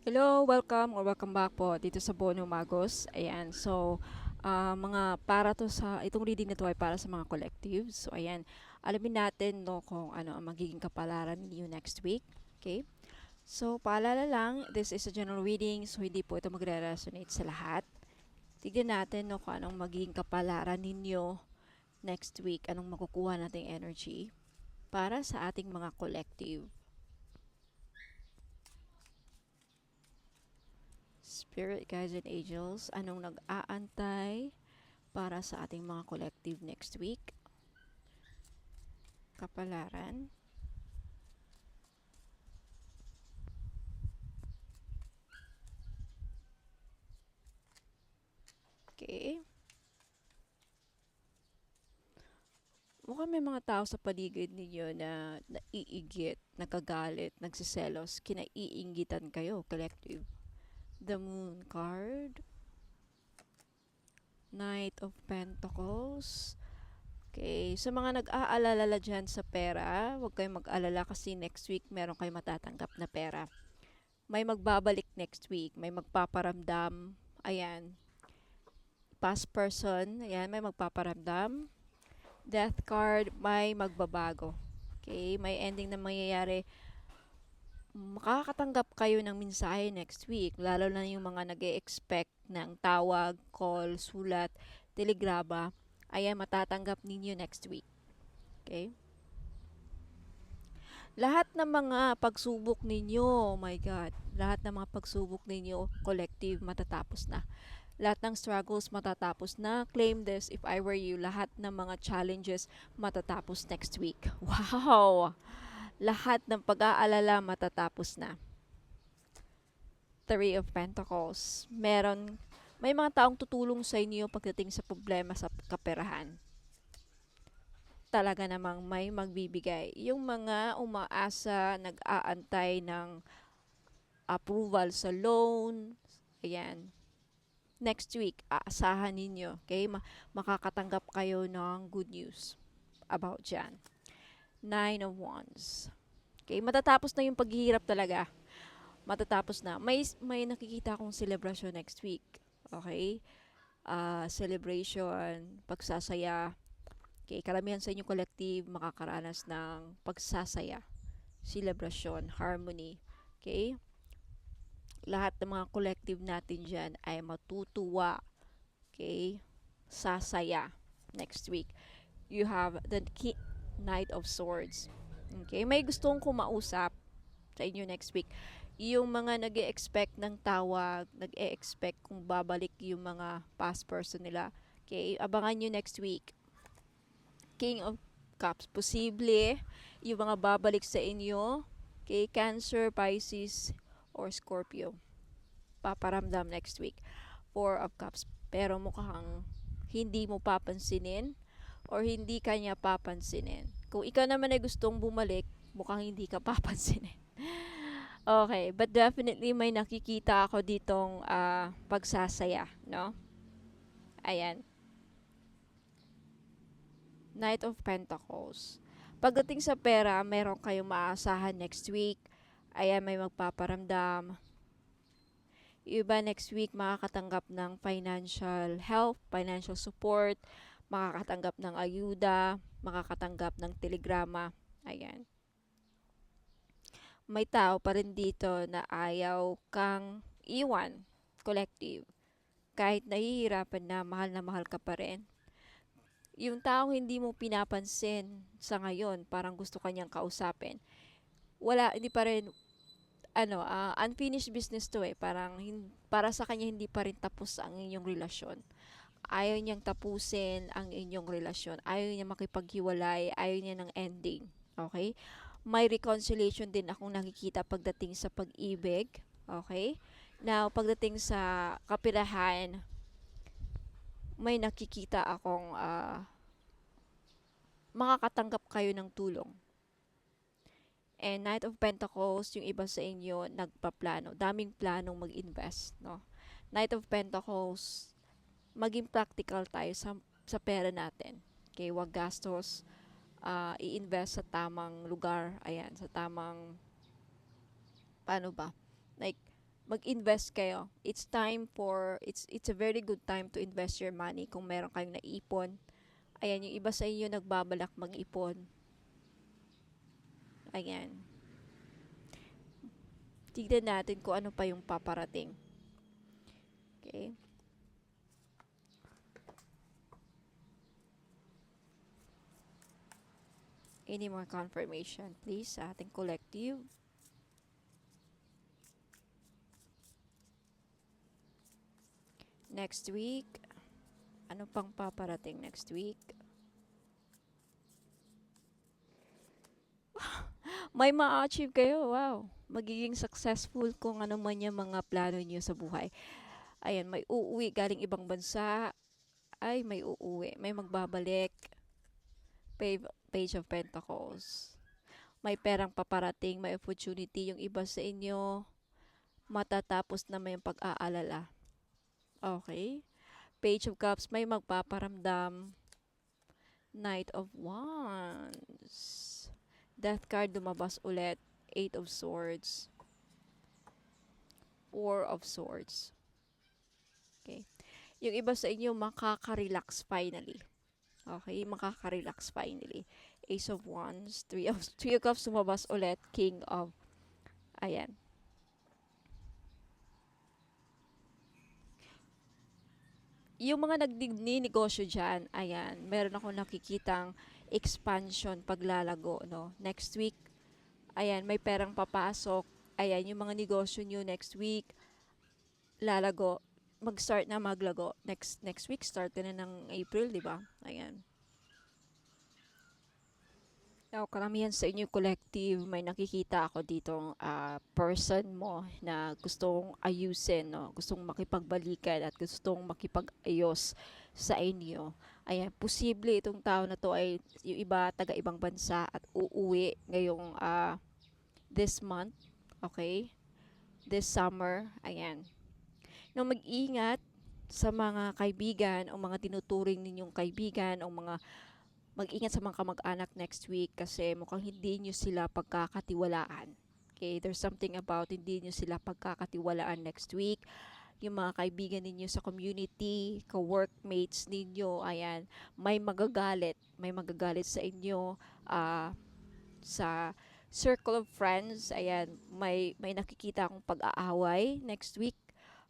Hello, welcome or welcome back po dito sa Bono Magos. Ayan, so mga para to sa itong reading na to ay para sa mga collectives. So ayan, alamin natin no kung ano ang magiging kapalaran niyo next week. Okay? So paalala lang, this is a general reading so hindi po ito magre-resonate sa lahat. Tignan natin no kung anong magiging kapalaran ninyo next week, anong makukuha nating energy para sa ating mga collective. Spirit, guides, and angels, anong nag-aantay para sa ating mga collective next week? Kapalaran. Okay. Mukhang may mga tao sa paligid ninyo na naiigit, nakagalit, nagsiselos, kinaiingitan kayo, collective. The Moon card. Knight of Pentacles. Okay, sa mga nag-aalala dyan sa pera, huwag kayong mag-alala kasi next week meron kayong matatanggap na pera. May magbabalik next week, may magpaparamdam. Ayan, past person, ayan, may magpaparamdam. Death card, may magbabago. Okay, may ending na mangyayari. Makakatanggap kayo ng mensahe next week, lalo na yung mga nag expect ng tawag, call, sulat, telegrama. Ayan, matatanggap ninyo next week. Okay? Lahat ng mga pagsubok ninyo, oh my God, lahat ng mga pagsubok ninyo, collective, matatapos na. Lahat ng struggles matatapos na. Claim this if I were you. Lahat ng mga challenges matatapos next week. Wow! Lahat ng pag-aalala matatapos na. Three of Pentacles. May mga taong tutulong sa inyo pagdating sa problema sa kaperahan. Talaga namang may magbibigay. Yung mga umaasa, nag-aantay ng approval sa loan, ayan, next week, aasahan ninyo, okay? Makakatanggap kayo ng good news about dyan. Nine of Wands. Okay, matatapos na yung paghihirap talaga. Matatapos na. May nakikita akong celebration next week. Okay? Celebration, pagsasaya. Okay, karamihan sa inyong collective makakaranas ng pagsasaya, celebration, harmony. Okay? Lahat ng mga collective natin dyan ay matutuwa. Okay? Sasaya next week. You have the Knight of Swords. Okay? May gustong kumausap sa inyo next week. Yung mga nag expect ng tawag, nag expect kung babalik yung mga past person nila. Okay? Abangan nyo next week. King of Cups. Posible yung mga babalik sa inyo. Okay? Cancer, Pisces, or Scorpio. Paparamdam next week. Four of Cups. Pero mukhang hindi mo papansinin or hindi kanya papansinin. Kung ikaw naman ay gustong bumalik, mukhang hindi ka papansinin. Okay, but definitely may nakikita ako ditong pagsasaya, no? Ayan, Knight of Pentacles. Pagdating sa pera, meron kayong maasahan next week. Ayan, may magpaparamdam. Iba next week makakatanggap ng financial help, financial support, makakatanggap ng ayuda, makakatanggap ng telegrama. Ayan. May tao pa rin dito na ayaw kang iwan, collective. Kahit nahihirapan na mahal ka pa rin. Yung taong hindi mo pinapansin sa ngayon, parang gusto kanyang kausapin. Wala, hindi pa rin, unfinished business to eh. Parang, para sa kanya hindi pa rin tapos ang inyong relasyon. Ayaw niyang tapusin ang inyong relasyon. Ayaw niya makipaghiwalay. Ayaw niya ng ending. Okay? May reconciliation din akong nakikita pagdating sa pag-ibig. Okay? Now, pagdating sa kapirahan, may nakikita akong makakatanggap kayo ng tulong. And Knight of Pentacles, yung iba sa inyo, nagpaplano. Daming planong mag-invest, no? Knight of Pentacles, maging practical tayo sa pera natin. Okay, wag gastos, i-invest sa tamang lugar, ayan, sa tamang, paano ba? Like, mag-invest kayo. It's a very good time to invest your money kung meron kayong naipon. Ayan, yung iba sa inyo nagbabalak mag-ipon. Ayan. Tignan natin kung ano pa yung paparating. Okay? Any more confirmation, please, sa ating collective? Next week, ano pang paparating next week? May ma-achieve kayo, wow. Magiging successful kung ano man yung mga plano niyo sa buhay. Ayan, may uuwi galing ibang bansa. Ay, may uuwi. May magbabalik. Page of Pentacles. May perang paparating, may opportunity. Yung iba sa inyo, matatapos na may pag-aalala. Okay? Page of Cups, may magpaparamdam. Knight of Wands. Death card lumabas ulit. Eight of Swords. Four of Swords. Okay. Yung iba sa inyo, makaka-relax finally. Okay, makaka-relax finally. Ace of Wands, Three of Cups lumabas ulit. King of, ayan. Yung mga nagninegosyo dyan, ayan, meron ako nakikitang expansion, paglalago, no? Next week, ayan, may perang papasok. Ayan, yung mga negosyo nyo next week, lalago, mag-start na maglago. Next week, start na ng April, di ba? Ayan. Now, karamihan sa inyo collective, may nakikita ako ditong person mo na gustong ayusin, no? Gustong makipagbalikan at gustong makipag-ayos sa inyo. Ayan, posible itong tao na to ay yung iba taga ibang bansa at uuwi ngayong this month, okay? This summer, ayan. No, mag-ingat sa mga kaibigan o mga tinuturing ninyong kaibigan o mga mag-ingat sa mga kamag-anak next week kasi mukhang hindi nyo sila pagkakatiwalaan. Okay, there's something about hindi nyo sila pagkakatiwalaan next week. Yung mga kaibigan ninyo sa community, ka-workmates ninyo, ayan, may magagalit sa inyo, sa circle of friends, ayan, may nakikita akong pag-aaway next week.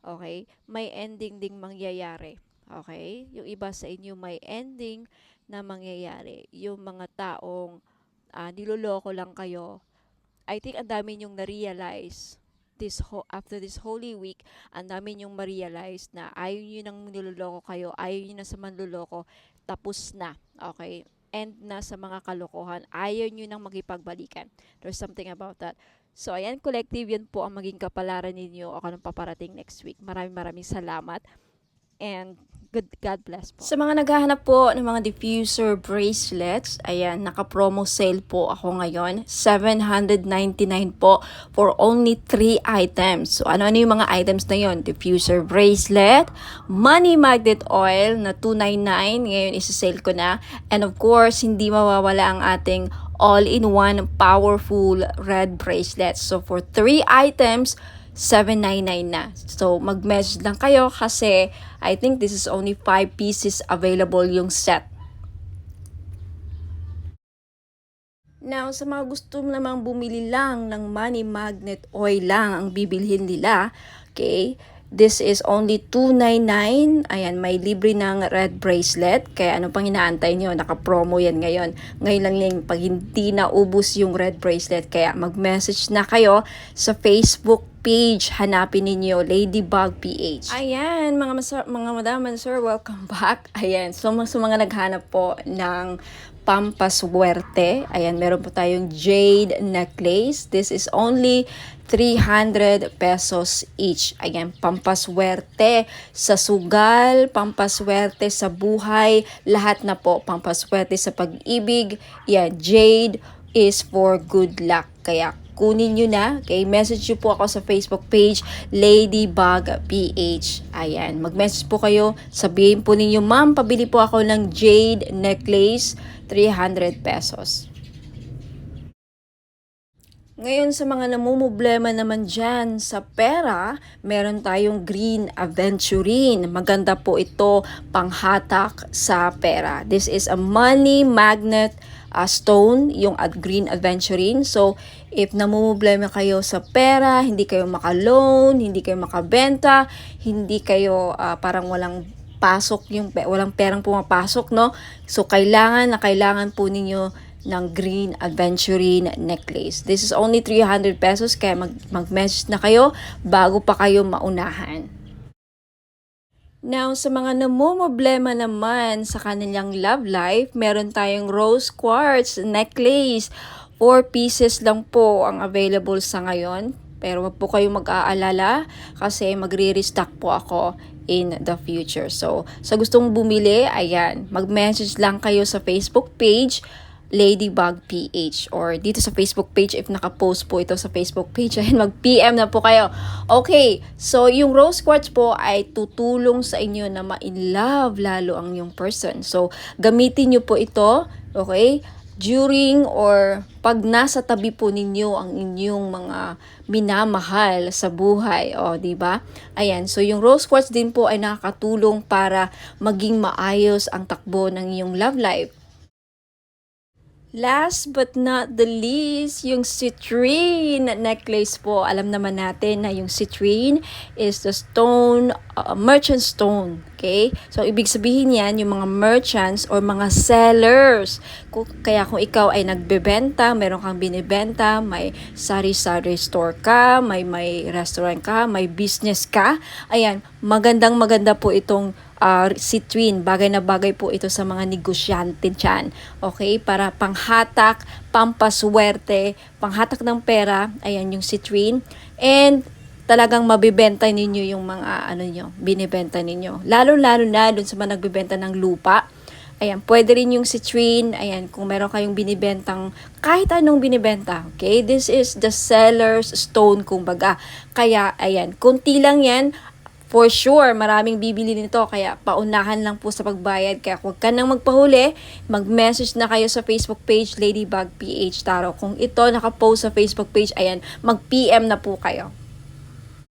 Okay, may ending ding mangyayari. Okay, yung iba sa inyo may ending na mangyayari. Yung mga taong niloloko lang kayo. I think ang dami nyong na-realize after this Holy Week, ang dami nyong ma-realize na ayaw nyo nang niloloko kayo, ayaw nyo na sa manloloko, tapos na. Okay? End na sa mga kalokohan. Ayaw nyo nang makipagbalikan. There's something about that. So, ayan, collective, yan po ang maging kapalaran ninyo o anong paparating next week. Maraming salamat. And God bless po. Sa mga naghahanap po ng mga diffuser bracelets, ayan, naka-promo sale po ako ngayon. $799 po for only 3 items. So, ano-ano yung mga items na yon? Diffuser bracelet, money magnet oil na $299. Ngayon, isa-sale ko na. And of course, hindi mawawala ang ating all-in-one powerful red bracelet. So, for 3 items, $799 na. So, mag-message lang kayo kasi I think this is only 5 pieces available yung set. Now, sa mga gusto namang bumili lang ng money magnet oil lang ang bibilhin nila, okay, this is only $299. Ayan, may libre ng red bracelet. Kaya ano pang inaantay nyo? Naka-promo yan ngayon. Ngayon lang yung pag hindi naubos yung red bracelet. Kaya mag-message na kayo sa Facebook page. Hanapin ninyo Ladybug PH. Ayan, mga madam and sir, welcome back. Ayan, so mga naghanap po ng pampaswerte. Ayan, meron po tayong jade necklace. This is only 300 pesos each. Ayan, pampaswerte sa sugal, pampaswerte sa buhay, lahat na po. Pampaswerte sa pag-ibig. Yan, jade is for good luck. Kaya kunin nyo na. Okay, message nyo po ako sa Facebook page, Ladybug PH. Ayan, mag-message po kayo. Sabihin po ninyo, ma'am, pabili po ako ng jade necklace, 300 pesos. Ngayon sa mga namumblema naman dyan sa pera, meron tayong green aventurine. Maganda po ito panghatak sa pera. This is a money magnet stone, yung green aventurine. So, if namumblema kayo sa pera, hindi kayo maka-loan, hindi kayo makabenta, hindi kayo parang walang pasok, walang perang pumapasok, no? So, kailangan po ninyo ng green aventurine necklace. This is only 300 pesos, kaya mag-message na kayo bago pa kayo maunahan. Now, sa mga namumblema naman sa kanilang love life, meron tayong rose quartz necklace. 4 pieces lang po ang available sa ngayon. Pero wag po kayong mag-aalala kasi magre-restock po ako in the future. So, sa gustong bumili, ayan, mag-message lang kayo sa Facebook page, Ladybug PH, or dito sa Facebook page if naka-post po ito sa Facebook page, ayun, mag-PM na po kayo. Okay, so yung rose quartz po ay tutulong sa inyo na ma-in-love lalo ang yung person. So, gamitin nyo po ito, okay, during or pag nasa tabi po ninyo ang inyong mga minamahal sa buhay, o di ba? Ayan, so yung rose quartz din po ay nakakatulong para maging maayos ang takbo ng iyong love life. Last but not the least, yung citrine necklace po. Alam naman natin na yung citrine is the stone, merchant stone. Okay? So, ibig sabihin yan, yung mga merchants or mga sellers. Kaya kung ikaw ay nagbebenta, meron kang binibenta, may sari-sari store ka, may restaurant ka, may business ka, ayan, maganda po itong citrine. Bagay na bagay po ito sa mga negosyante dyan. Okay? Para panghatak, pampaswerte, panghatak ng pera. Ayan yung citrine. And talagang mabibenta ninyo yung mga binibenta ninyo. Lalo-lalo na dun sa mga nagbibenta ng lupa. Ayan, pwede rin yung citrine. Ayan, kung meron kayong binibentang kahit anong binibenta. Okay? This is the seller's stone, kumbaga. Kaya, ayan, kunti lang yan. For sure, maraming bibili nito, kaya paunahan lang po sa pagbayad. Kaya huwag ka nang magpahuli, mag-message na kayo sa Facebook page, Ladybug PH Tarot. Kung ito nakapost sa Facebook page, ayan, mag-PM na po kayo.